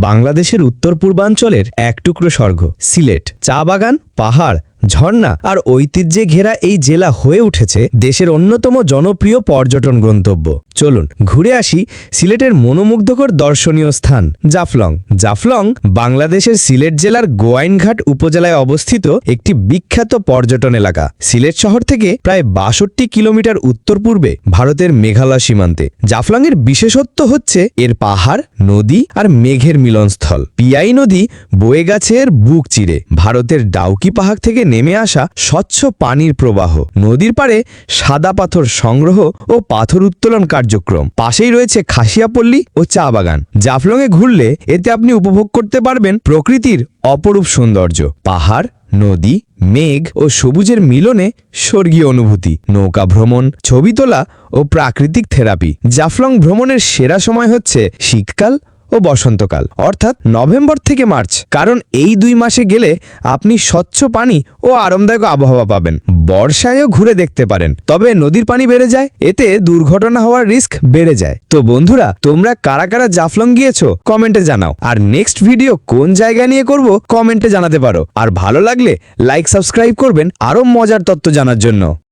বাংলাদেশের উত্তর পূর্বাঞ্চলের এক টুকরো স্বর্গ সিলেট। চা বাগান, পাহাড়, ঝর্ণা আর ঐতিহ্যে ঘেরা এই জেলা হয়ে উঠেছে দেশের অন্যতম জনপ্রিয় পর্যটন গন্তব্য। চলুন ঘুরে আসি সিলেটের মনোমুগ্ধকর দর্শনীয় স্থান জাফলং। জাফলং বাংলাদেশের সিলেট জেলার গোয়াইনঘাট উপজেলায় অবস্থিত একটি বিখ্যাত পর্যটন এলাকা। সিলেট শহর থেকে প্রায় ৬২ কিলোমিটার উত্তর পূর্বে ভারতের মেঘালয় সীমান্তে। জাফলংয়ের বিশেষত্ব হচ্ছে এর পাহাড়, নদী আর মেঘের মিলনস্থল। পিয়াই নদী বয়ে গেছে এর বুক চিরে। ভারতের ডাউকি পাহাড় থেকে নেমে আসা স্বচ্ছ পানির প্রবাহ, নদীর পাড়ে সাদা পাথর সংগ্রহ ও পাথর উত্তোলন কার্যক্রম। পাশেই রয়েছে খাসিয়াপল্লী ও চা বাগান। জাফলংয়ে ঘুরলে এতে আপনি উপভোগ করতে পারবেন প্রকৃতির অপরূপ সৌন্দর্য, পাহাড়, নদী, মেঘ ও সবুজের মিলনে স্বর্গীয় অনুভূতি, নৌকা ভ্রমণ, ছবি তোলা ও প্রাকৃতিক থেরাপি। জাফলং ভ্রমণের সেরা সময় হচ্ছে শীতকাল ও বসন্তকাল, অর্থাৎ নভেম্বর থেকে মার্চ, কারণ এই 2 মাসে গেলে আপনি স্বচ্ছ পানি ও আরামদায়ক আবহাওয়া পাবেন। বর্ষায়ও ঘুরে দেখতে পারেন, তবে নদীর পানি বেড়ে যায়, এতে দুর্ঘটনা হওয়ার রিস্ক বেড়ে যায়। তো বন্ধুরা, তোমরা কারা কারা জাফলং গিয়েছো কমেন্টে জানাও, আর নেক্সট ভিডিও কোন জায়গা নিয়ে করব কমেন্টে জানাতে পারো। আর ভালো লাগলে লাইক, সাবস্ক্রাইব করবেন আরো মজার তথ্য জানার জন্য।